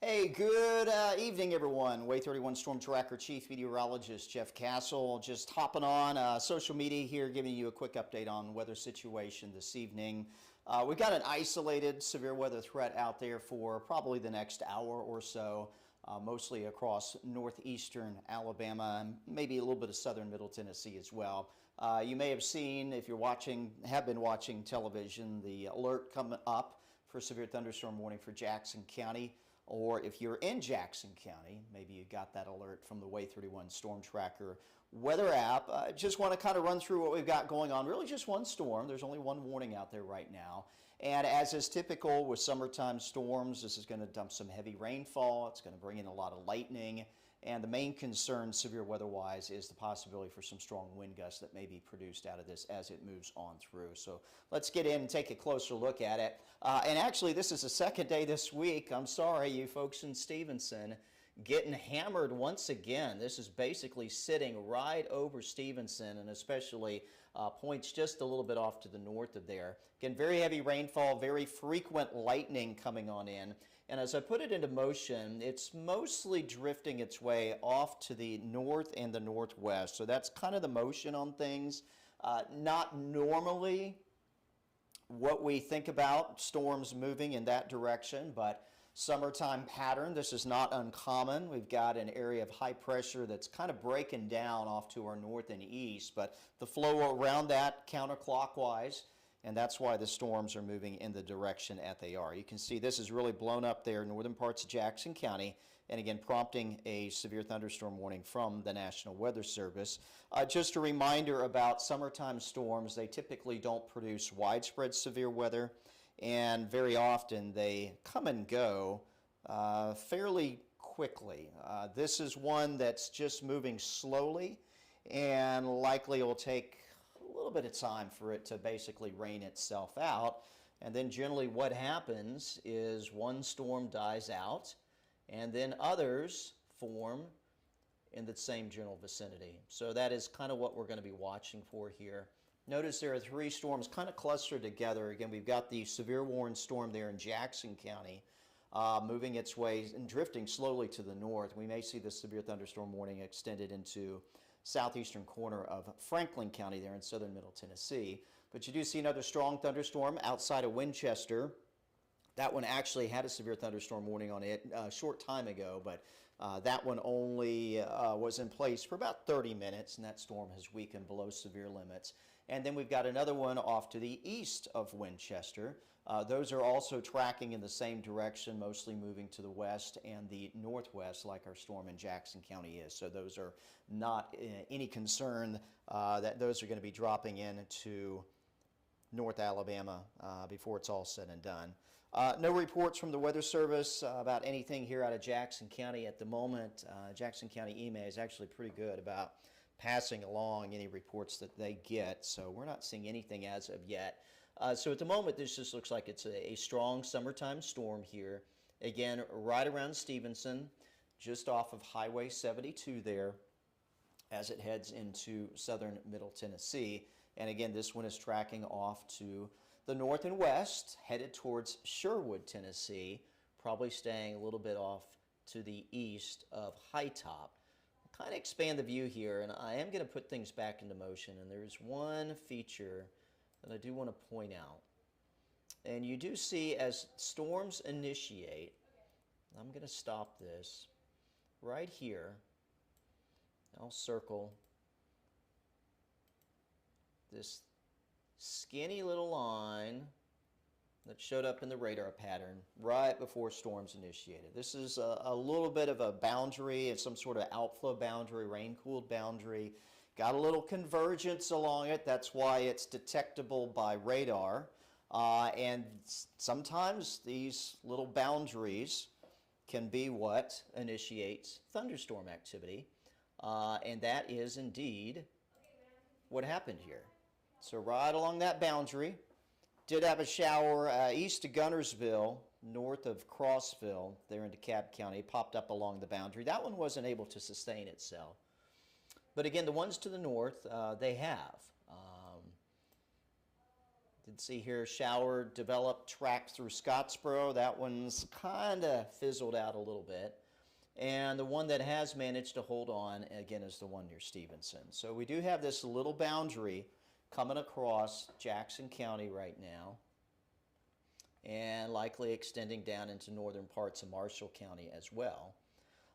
Hey, good evening, everyone. Way 31 Storm Tracker Chief Meteorologist Jeff Castle just hopping on social media here, giving you a quick update on weather situation this evening. We've got an isolated severe weather threat out there for probably the next hour or so, mostly across northeastern Alabama and maybe a little bit of southern Middle Tennessee as well. You may have seen, if you're have been watching television, the alert coming up for severe thunderstorm warning for Jackson County. Or if you're in Jackson County, maybe you got that alert from the Way 31 Storm Tracker weather app. Just want to kind of run through what we've got going on. Really just one storm. There's only one warning out there right now. And as is typical with summertime storms, this is going to dump some heavy rainfall. It's going to bring in a lot of lightning. And the main concern, severe weather-wise, is the possibility for some strong wind gusts that may be produced out of this as it moves on through. So let's get in and take a closer look at it. And actually, this is the second day this week. I'm sorry, you folks in Stevenson, getting hammered once again. This is basically sitting right over Stevenson, and especially points just a little bit off to the north of there. Again, very heavy rainfall, very frequent lightning coming on in. And as I put it into motion, it's mostly drifting its way off to the north and the northwest. So that's kind of the motion on things. Not normally what we think about storms moving in that direction, but summertime pattern. This is not uncommon. We've got an area of high pressure that's kind of breaking down off to our north and east, but the flow around that counterclockwise, and that's why the storms are moving in the direction that they are. You can see this is really blown up there, northern parts of Jackson County, and again prompting a severe thunderstorm warning from the National Weather Service. Just a reminder about summertime storms, they typically don't produce widespread severe weather, and very often they come and go fairly quickly. This is one that's just moving slowly, and likely it will take a little bit of time for it to basically rain itself out. And then generally what happens is one storm dies out, and then others form in the same general vicinity. So that is kind of what we're going to be watching for here. Notice there are three storms kind of clustered together. Again, we've got the severe warning storm there in Jackson County moving its way and drifting slowly to the north. We may see the severe thunderstorm warning extended into southeastern corner of Franklin County there in southern Middle Tennessee. But you do see another strong thunderstorm outside of Winchester. That one actually had a severe thunderstorm warning on it a short time ago, but that one only was in place for about 30 minutes, and that storm has weakened below severe limits. And then we've got another one off to the east of Winchester. Those are also tracking in the same direction, mostly moving to the west and the northwest, like our storm in Jackson County is. So those are not any concern that those are going to be dropping into North Alabama before it's all said and done. No reports from the Weather Service about anything here out of Jackson County at the moment. Jackson County EMA is actually pretty good about passing along any reports that they get, so we're not seeing anything as of yet. So at the moment, this just looks like it's a strong summertime storm here. Again, right around Stevenson, just off of Highway 72 there, as it heads into southern Middle Tennessee. And again, this one is tracking off to the north and west, headed towards Sherwood, Tennessee, probably staying a little bit off to the east of High Top. I'll kind of expand the view here, and I am going to put things back into motion, and there's one feature that I do want to point out. And you do see as storms initiate, I'm going to stop this right here. I'll circle this skinny little line that showed up in the radar pattern right before storms initiated. This is a little bit of a boundary. It's some sort of outflow boundary, rain-cooled boundary. Got a little convergence along it. That's why it's detectable by radar. And sometimes these little boundaries can be what initiates thunderstorm activity. And that is indeed what happened here. So right along that boundary, did have a shower east of Gunnersville, north of Crossville, there in DeKalb County, popped up along the boundary. That one wasn't able to sustain itself. But again, the ones to the north, they have. Did see here shower developed track through Scottsboro. That one's kind of fizzled out a little bit. And the one that has managed to hold on, again, is the one near Stevenson. So we do have this little boundary coming across Jackson County right now, and likely extending down into northern parts of Marshall County as well.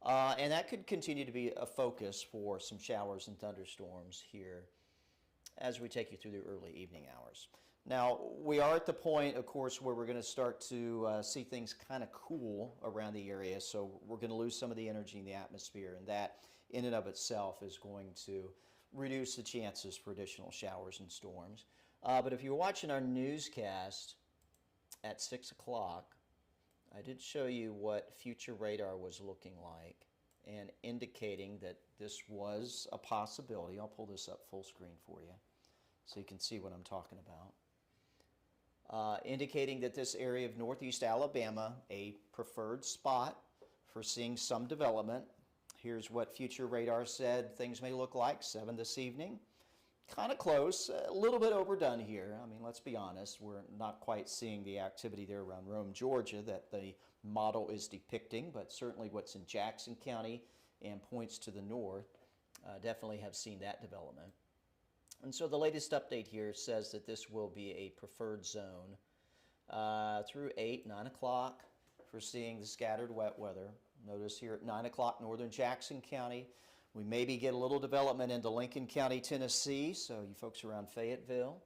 And that could continue to be a focus for some showers and thunderstorms here as we take you through the early evening hours. Now, we are at the point, of course, where we're going to start to see things kind of cool around the area, so we're going to lose some of the energy in the atmosphere, and that in and of itself is going to reduce the chances for additional showers and storms. But if you're watching our newscast at 6 o'clock, I did show you what future radar was looking like and indicating that this was a possibility. I'll pull this up full screen for you so you can see what I'm talking about. Indicating that this area of northeast Alabama, a preferred spot for seeing some development. Here's what future radar said things may look like 7 this evening. Kind of close, a little bit overdone here. I mean, let's be honest, we're not quite seeing the activity there around Rome, Georgia that the model is depicting, but certainly what's in Jackson County and points to the north definitely have seen that development. And so the latest update here says that this will be a preferred zone through 8, 9 o'clock for seeing the scattered wet weather. Notice here at 9 o'clock, northern Jackson County. We maybe get a little development into Lincoln County, Tennessee, so you folks around Fayetteville,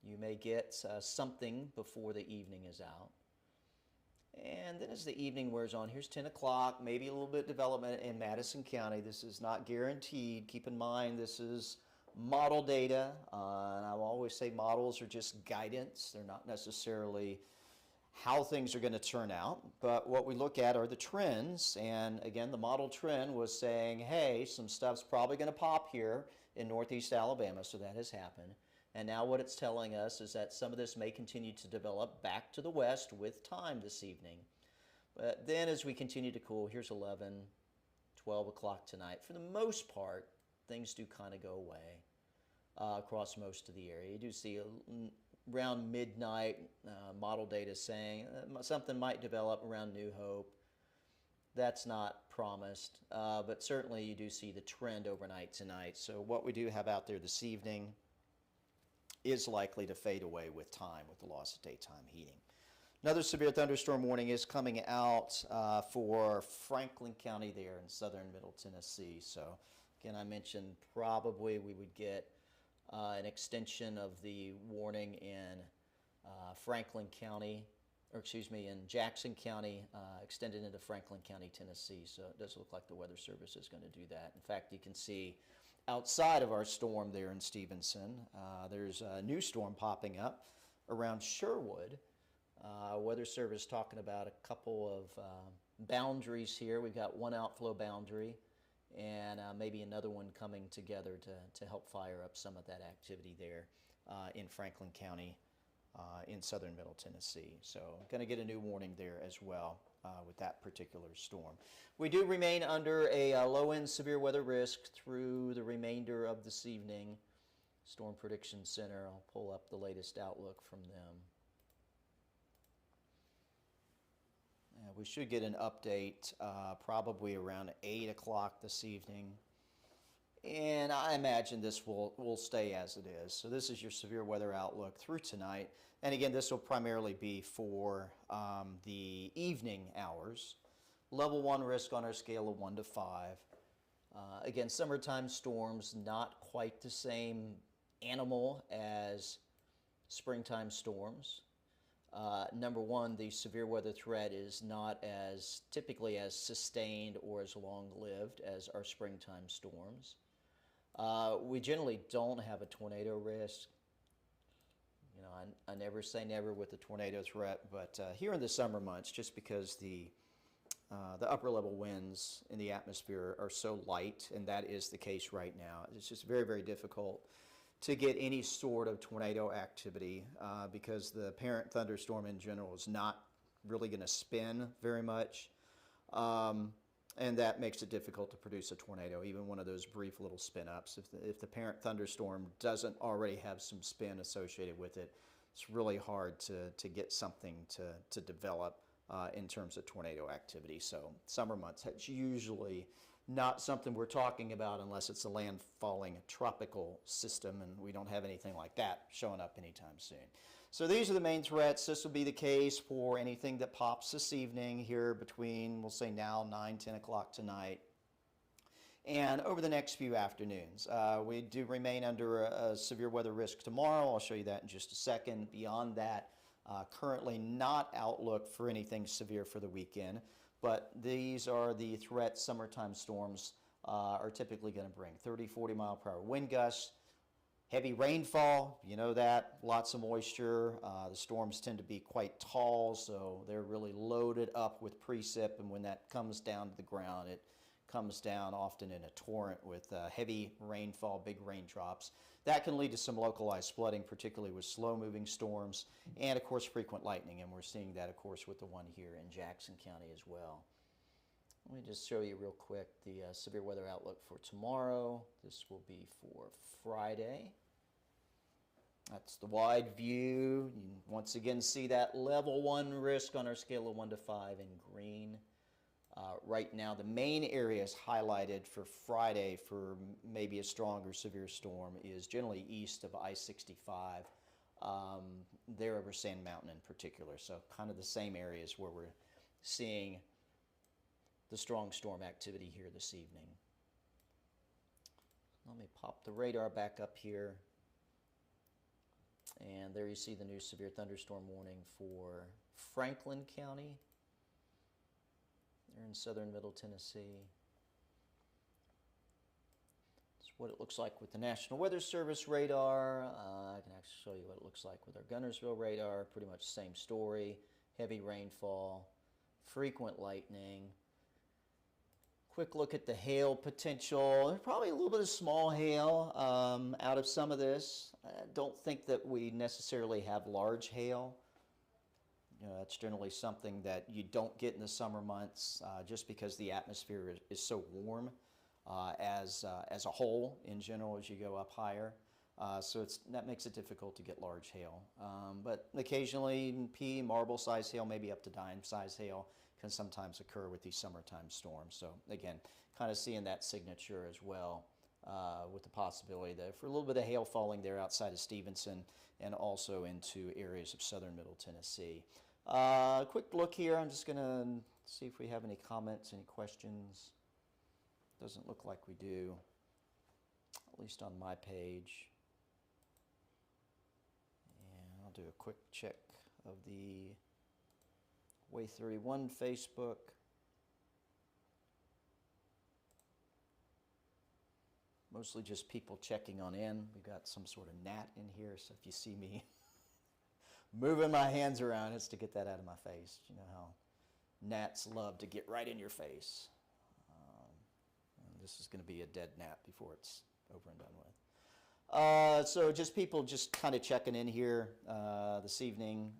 you may get something before the evening is out. And then as the evening wears on, here's 10 o'clock, maybe a little bit of development in Madison County. This is not guaranteed. Keep in mind this is model data, and I will always say models are just guidance. They're not necessarily how things are going to turn out, but what we look at are the trends, and again, the model trend was saying, hey, some stuff's probably going to pop here in northeast Alabama, so that has happened. And now what it's telling us is that some of this may continue to develop back to the west with time this evening. But then as we continue to cool, here's 11, 12 o'clock tonight. For the most part, things do kind of go away across most of the area. You do see around midnight model data saying something might develop around New Hope. That's not promised, but certainly you do see the trend overnight tonight. So what we do have out there this evening is likely to fade away with time with the loss of daytime heating. Another severe thunderstorm warning is coming out for Franklin County there in southern Middle Tennessee. So again, I mentioned probably we would get an extension of the warning in Franklin County, or excuse me, in Jackson County, extended into Franklin County, Tennessee. So it does look like the Weather Service is going to do that. In fact, you can see outside of our storm there in Stevenson, there's a new storm popping up around Sherwood. Weather Service talking about a couple of boundaries here. We've got one outflow boundary and maybe another one coming together to help fire up some of that activity there in Franklin County in southern Middle Tennessee. So going to get a new warning there as well with that particular storm. We do remain under a low-end severe weather risk through the remainder of this evening. Storm Prediction Center, I'll pull up the latest outlook from them. We should get an update probably around 8 o'clock this evening. And I imagine this will stay as it is. So this is your severe weather outlook through tonight. And again, this will primarily be for the evening hours. Level 1 risk on our scale of 1 to 5. Again, summertime storms, not quite the same animal as springtime storms. Number one, the severe weather threat is not as typically as sustained or as long-lived as our springtime storms. We generally don't have a tornado risk. You know, I never say never with the tornado threat, but here in the summer months, just because the upper level winds in the atmosphere are so light, and that is the case right now, it's just very, very difficult to get any sort of tornado activity because the parent thunderstorm in general is not really going to spin very much. And that makes it difficult to produce a tornado, even one of those brief little spin-ups. If the parent thunderstorm doesn't already have some spin associated with it, it's really hard to get something to develop in terms of tornado activity. So summer months, it's usually not something we're talking about unless it's a landfalling tropical system, and we don't have anything like that showing up anytime soon. So these are the main threats. This will be the case for anything that pops this evening here between, we'll say now, 9, 10 o'clock tonight, and over the next few afternoons. We do remain under a severe weather risk tomorrow. I'll show you that in just a second. Beyond that, currently not outlook for anything severe for the weekend, but these are the threats summertime storms are typically going to bring. 30, 40 mile per hour wind gusts, heavy rainfall, you know that, lots of moisture. The storms tend to be quite tall, so they're really loaded up with precip, and when that comes down to the ground, it comes down often in a torrent with heavy rainfall, big raindrops. That can lead to some localized flooding, particularly with slow-moving storms, and of course frequent lightning, and we're seeing that of course with the one here in Jackson County as well. Let me just show you real quick the severe weather outlook for tomorrow. This will be for Friday. That's the wide view. You once again see that level 1 risk on our scale of 1 to 5 in green. Right now, the main areas highlighted for Friday for maybe a strong or severe storm is generally east of I-65, there over Sand Mountain in particular. So kind of the same areas where we're seeing the strong storm activity here this evening. Let me pop the radar back up here. And there you see the new severe thunderstorm warning for Franklin County. They're in southern Middle Tennessee. That's what it looks like with the National Weather Service radar. I can actually show you what it looks like with our Gunnersville radar. Pretty much same story. Heavy rainfall, frequent lightning. Quick look at the hail potential. There's probably a little bit of small hail out of some of this. I don't think that we necessarily have large hail. You know, that's generally something that you don't get in the summer months just because the atmosphere is so warm as a whole in general as you go up higher. So that makes it difficult to get large hail. But occasionally pea, marble size hail, maybe up to dime size hail can sometimes occur with these summertime storms. So again, kind of seeing that signature as well with the possibility that for a little bit of hail falling there outside of Stevenson and also into areas of southern Middle Tennessee. Quick look here. I'm just going to see if we have any comments, any questions. Doesn't look like we do, at least on my page. And I'll do a quick check of the Way 31 Facebook. Mostly just people checking on in. We've got some sort of gnat in here, so if you see me moving my hands around, it's to get that out of my face. You know how gnats love to get right in your face. This is going to be a dead gnat before it's over and done with. So just people just kind of checking in here this evening.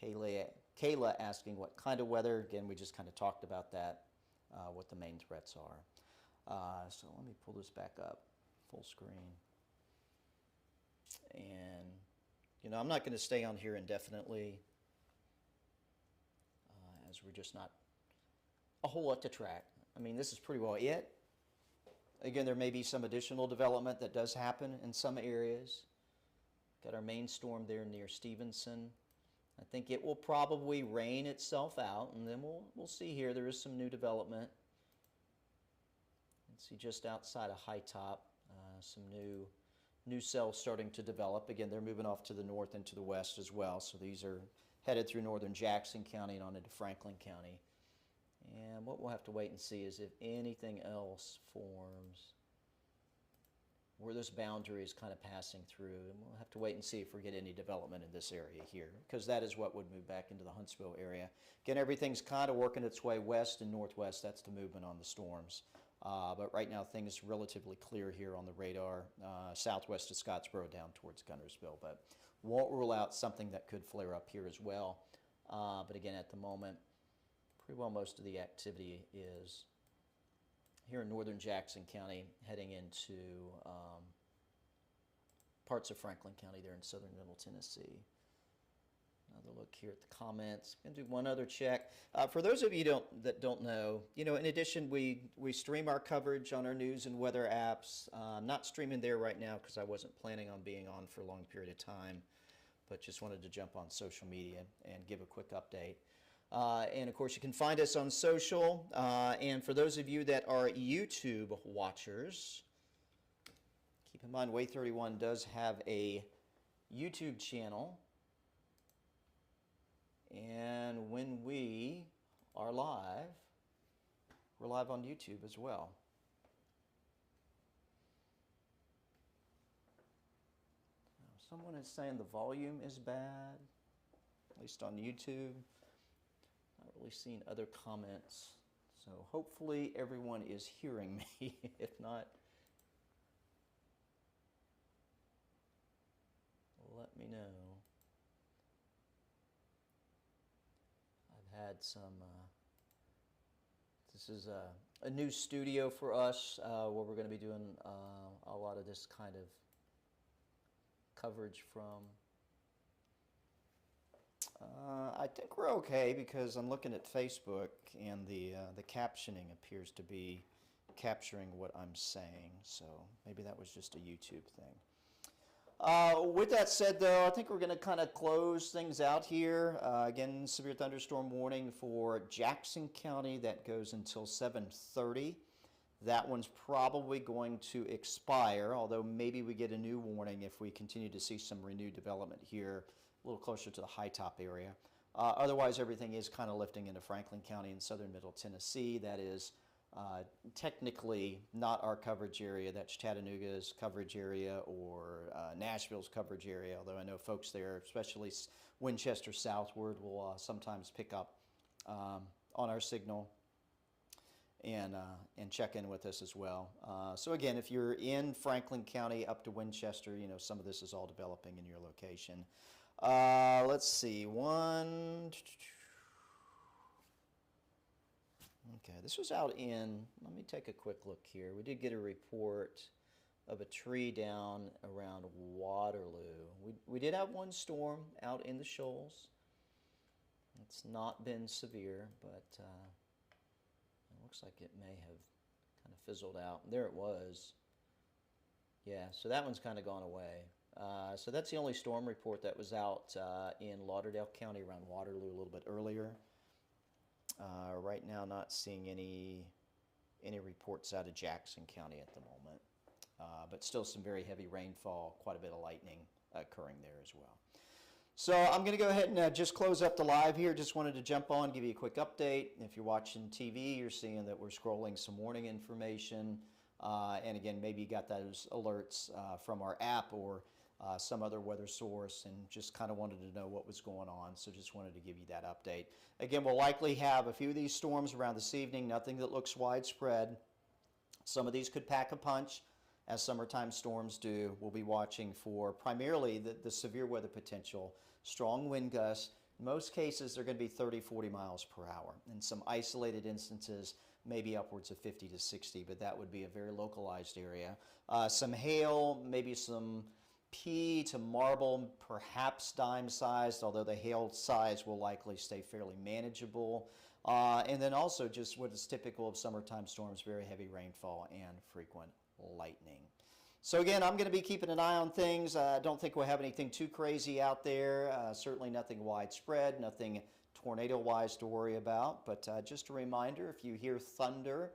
Kayla asking what kind of weather. Again, we just kind of talked about that, what the main threats are. So let me pull this back up, full screen. And, you know, I'm not going to stay on here indefinitely as we're just not a whole lot to track. I mean, this is pretty well it. Again, there may be some additional development that does happen in some areas. Got our main storm there near Stevenson. I think it will probably rain itself out, and then we'll see here. There is some new development. See just outside of High Top, some new cells starting to develop. Again, they're moving off to the north and to the west as well. So these are headed through northern Jackson County and on into Franklin County. And what we'll have to wait and see is if anything else forms where this boundary is kind of passing through. And we'll have to wait and see if we get any development in this area here, because that is what would move back into the Huntsville area. Again, everything's kind of working its way west and northwest. That's the movement on the storms. But right now, things relatively clear here on the radar, southwest of Scottsboro down towards Gunnersville. But won't rule out something that could flare up here as well. But again, at the moment, pretty well most of the activity is here in northern Jackson County, heading into parts of Franklin County there in southern Middle Tennessee. Another look here at the comments. I'm going to do one other check. For those of you that don't know, in addition, we stream our coverage on our news and weather apps. I'm not streaming there right now because I wasn't planning on being on for a long period of time, but just wanted to jump on social media and give a quick update. And of course, you can find us on social. And for those of you that are YouTube watchers, keep in mind, Way 31 does have a YouTube channel. And when we are live, we're live on YouTube as well. Someone is saying the volume is bad, at least on YouTube. Not really seeing other comments. So hopefully everyone is hearing me. If not, let me know. I've had some, this is a new studio for us where we're going to be doing a lot of this kind of coverage from. I think we're okay because I'm looking at Facebook and the captioning appears to be capturing what I'm saying. So maybe that was just a YouTube thing. With that said, though, I think we're going to kind of close things out here. Again, severe thunderstorm warning for Jackson County that goes until 7:30. That one's probably going to expire, although maybe we get a new warning if we continue to see some renewed development here a little closer to the high top area. Otherwise, everything is kind of lifting into Franklin County and southern Middle Tennessee. That is technically not our coverage area. That's Chattanooga's coverage area or Nashville's coverage area, although I know folks there, especially Winchester southward, will sometimes pick up on our signal and check in with us as well. So again, if you're in Franklin County up to Winchester, some of this is all developing in your location. Let's see, okay, this was out in, let me take a quick look here. We did get a report of a tree down around Waterloo. We did have one storm out in the shoals. It's not been severe, but it looks like it may have kind of fizzled out. There it was. Yeah, so that one's kind of gone away. So that's the only storm report that was out in Lauderdale County around Waterloo a little bit earlier. Right now, not seeing any reports out of Jackson County at the moment, but still some very heavy rainfall, quite a bit of lightning occurring there as well. So I'm going to go ahead and just close up the live here. Just wanted to jump on, give you a quick update. If you're watching TV, you're seeing that we're scrolling some warning information. And again, maybe you got those alerts from our app or some other weather source and just kind of wanted to know what was going on. So just wanted to give you that update. Again, we'll likely have a few of these storms around this evening, nothing that looks widespread. Some of these could pack a punch, as summertime storms do. We'll be watching for primarily the severe weather potential, strong wind gusts. In most cases, they're going to be 30, 40 miles per hour. In some isolated instances, maybe upwards of 50 to 60, but that would be a very localized area. Some hail, maybe some pea to marble, perhaps dime-sized, although the hail size will likely stay fairly manageable. And then also just what is typical of summertime storms, very heavy rainfall and frequent lightning. So again, I'm going to be keeping an eye on things. I don't think we'll have anything too crazy out there. Certainly nothing widespread, nothing tornado-wise to worry about. But just a reminder, if you hear thunder,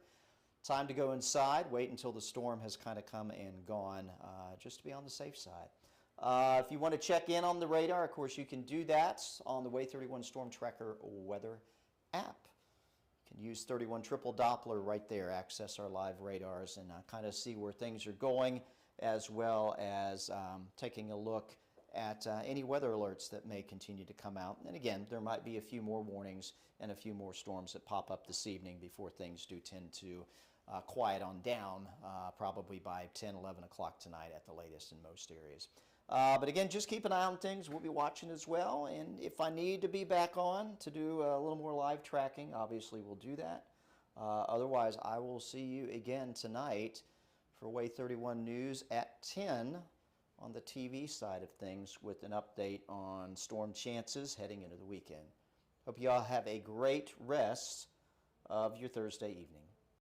time to go inside. Wait until the storm has kind of come and gone, just to be on the safe side. If you want to check in on the radar, of course, you can do that on the Way 31 Storm Tracker weather app. You can use 31 triple Doppler right there, access our live radars and kind of see where things are going, as well as taking a look at any weather alerts that may continue to come out. And again, there might be a few more warnings and a few more storms that pop up this evening before things do tend to quiet on down, probably by 10, 11 o'clock tonight at the latest in most areas. But again, just keep an eye on things. We'll be watching as well. And if I need to be back on to do a little more live tracking, obviously we'll do that. Otherwise, I will see you again tonight for Way 31 News at 10 on the TV side of things with an update on storm chances heading into the weekend. Hope you all have a great rest of your Thursday evening.